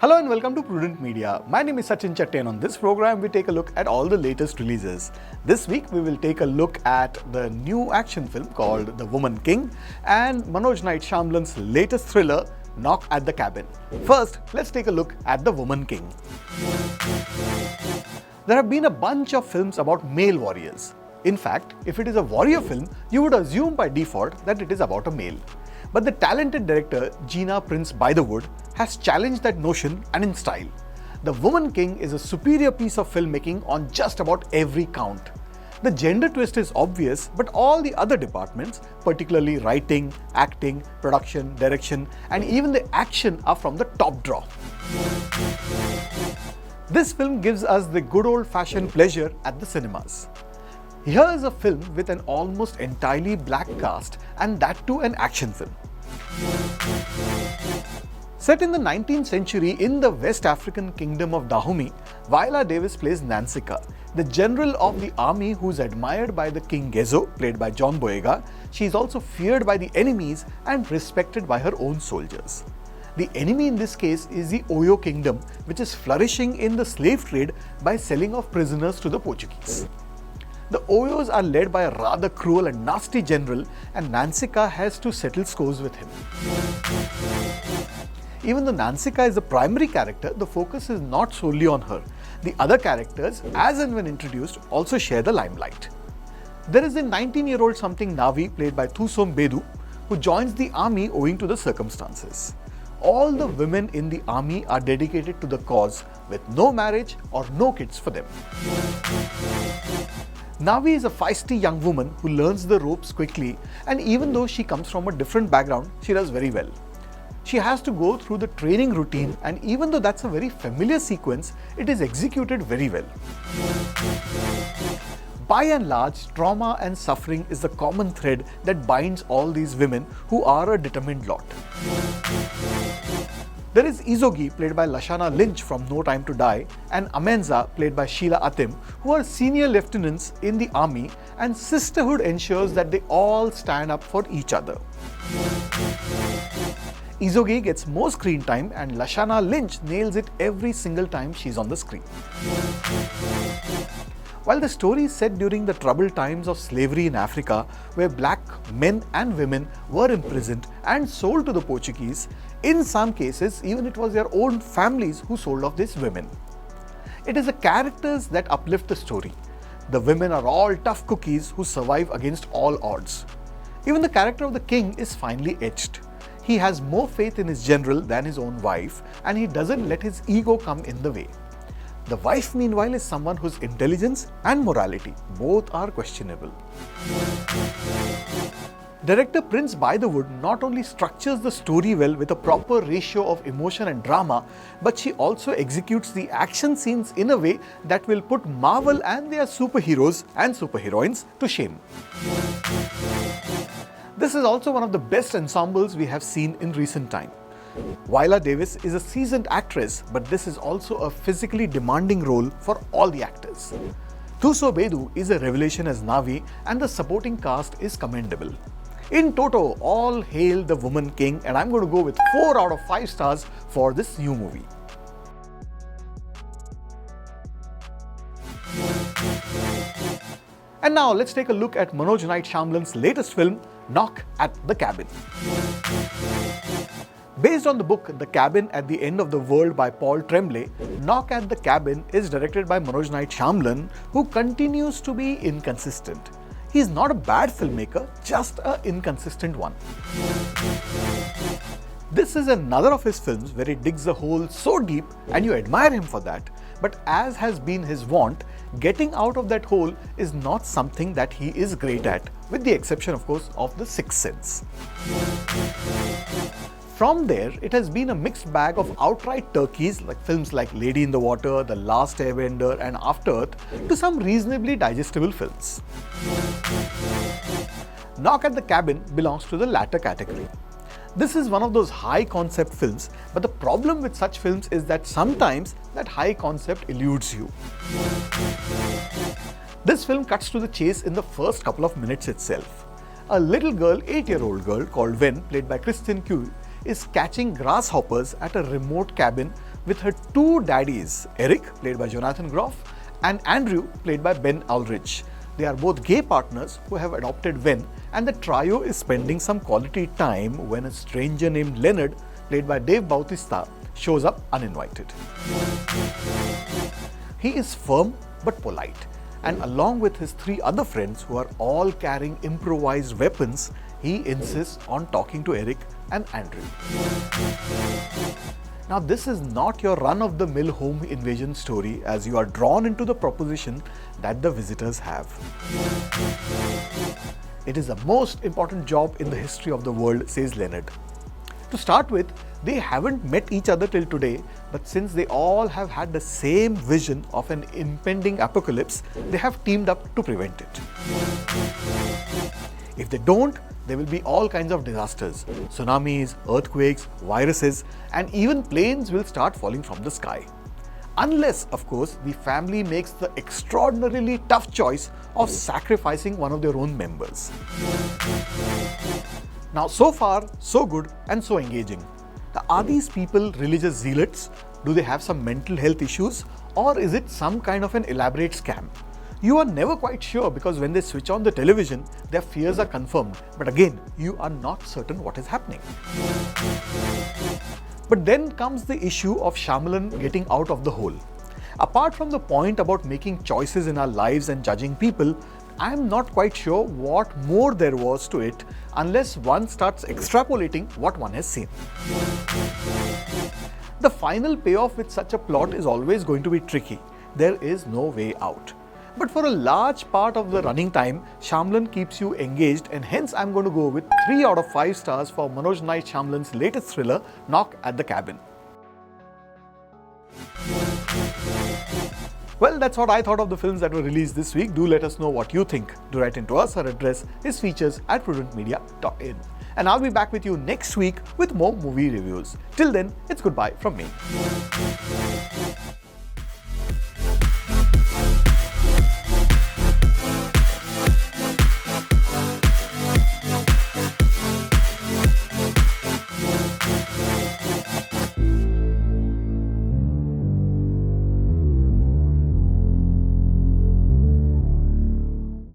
Hello and welcome to Prudent Media. My name is Sachin Chatte and on this program we take a look at all the latest releases. This week we will take a look at the new action film called The Woman King and Manoj Knight Shyamalan's latest thriller Knock at the Cabin. First, let's take a look at The Woman King. There have been a bunch of films about male warriors. In fact, if it is a warrior film, you would assume by default that it is about a male. But the talented director Gina Prince Bythewood has challenged that notion and in style. The Woman King is a superior piece of filmmaking on just about every count. The gender twist is obvious, but all the other departments, particularly writing, acting, production, direction, and even the action are from the top draw. This film gives us the good old-fashioned pleasure at the cinemas. Here is a film with an almost entirely black cast, and that too an action film. Set in the 19th century in the West African kingdom of Dahomey, Viola Davis plays Nansika, the general of the army who is admired by the King Gezo, played by John Boyega. She is also feared by the enemies and respected by her own soldiers. The enemy in this case is the Oyo kingdom, which is flourishing in the slave trade by selling off prisoners to the Portuguese. The Oyos are led by a rather cruel and nasty general, and Nansika has to settle scores with him. Even though Nansika is the primary character, the focus is not solely on her. The other characters, as and when introduced, also share the limelight. There is a 19-year-old something Navi played by Thusom Bedu, who joins the army owing to the circumstances. All the women in the army are dedicated to the cause, with no marriage or no kids for them. Navi is a feisty young woman who learns the ropes quickly, and even though she comes from a different background, she does very well. She has to go through the training routine, and even though that's a very familiar sequence, it is executed very well. By and large, trauma and suffering is the common thread that binds all these women who are a determined lot. There is Izogi, played by Lashana Lynch from No Time to Die, and Amenza, played by Sheila Atim, who are senior lieutenants in the army, and sisterhood ensures that they all stand up for each other. Izogi gets more screen time, and Lashana Lynch nails it every single time she's on the screen. While the story is set during the troubled times of slavery in Africa, where black men and women were imprisoned and sold to the Portuguese, in some cases even it was their own families who sold off these women. It is the characters that uplift the story. The women are all tough cookies who survive against all odds. Even the character of the king is finely etched. He has more faith in his general than his own wife, and he doesn't let his ego come in the way. The wife, meanwhile, is someone whose intelligence and morality both are questionable. Director Prince Bythewood not only structures the story well with a proper ratio of emotion and drama, but she also executes the action scenes in a way that will put Marvel and their superheroes and superheroines to shame. This is also one of the best ensembles we have seen in recent time. Viola Davis is a seasoned actress, but this is also a physically demanding role for all the actors. Thusom Bedu is a revelation as Navi, and the supporting cast is commendable. In toto, all hail The Woman King, and I'm going to go with 4 out of 5 stars for this new movie. And now let's take a look at Manoj Knight Shyamalan's latest film, Knock at the Cabin. Based on the book The Cabin at the End of the World by Paul Tremblay, Knock at the Cabin is directed by Manoj Knight Shyamalan, who continues to be inconsistent. He is not a bad filmmaker, just an inconsistent one. This is another of his films where he digs a hole so deep and you admire him for that, but as has been his wont, getting out of that hole is not something that he is great at, with the exception of course of The Sixth Sense. From there, it has been a mixed bag of outright turkeys like films like Lady in the Water, The Last Airbender and After Earth, to some reasonably digestible films. Knock at the Cabin belongs to the latter category. This is one of those high concept films, but the problem with such films is that sometimes that high concept eludes you. This film cuts to the chase in the first couple of minutes itself. A little girl, 8-year-old girl called Wen, played by Kristen Cui, is catching grasshoppers at a remote cabin with her two daddies, Eric, played by Jonathan Groff, and Andrew, played by Ben Ulrich. They are both gay partners who have adopted Ven, and the trio is spending some quality time when a stranger named Leonard, played by Dave Bautista, shows up uninvited. He is firm but polite, and along with his three other friends who are all carrying improvised weapons, he insists on talking to Eric and Andrew. Now, this is not your run-of-the-mill home invasion story, as you are drawn into the proposition that the visitors have. It is the most important job in the history of the world, says Leonard. To start with, they haven't met each other till today, but since they all have had the same vision of an impending apocalypse, they have teamed up to prevent it. If they don't, there will be all kinds of disasters. Tsunamis, earthquakes, viruses, and even planes will start falling from the sky. Unless, of course, the family makes the extraordinarily tough choice of sacrificing one of their own members. Now, so far, so good and so engaging. Now, are these people religious zealots? Do they have some mental health issues? Or is it some kind of an elaborate scam? You are never quite sure, because when they switch on the television, their fears are confirmed. But again, you are not certain what is happening. But then comes the issue of Shyamalan getting out of the hole. Apart from the point about making choices in our lives and judging people, I am not quite sure what more there was to it unless one starts extrapolating what one has seen. The final payoff with such a plot is always going to be tricky. There is no way out. But for a large part of the running time, Shyamalan keeps you engaged, and hence I'm going to go with 3 out of 5 stars for Manoj Naik Shyamalan's latest thriller, Knock at the Cabin. Well, that's what I thought of the films that were released this week. Do let us know what you think. Do write into us. Our address is features@prudentmedia.in. And I'll be back with you next week with more movie reviews. Till then, it's goodbye from me.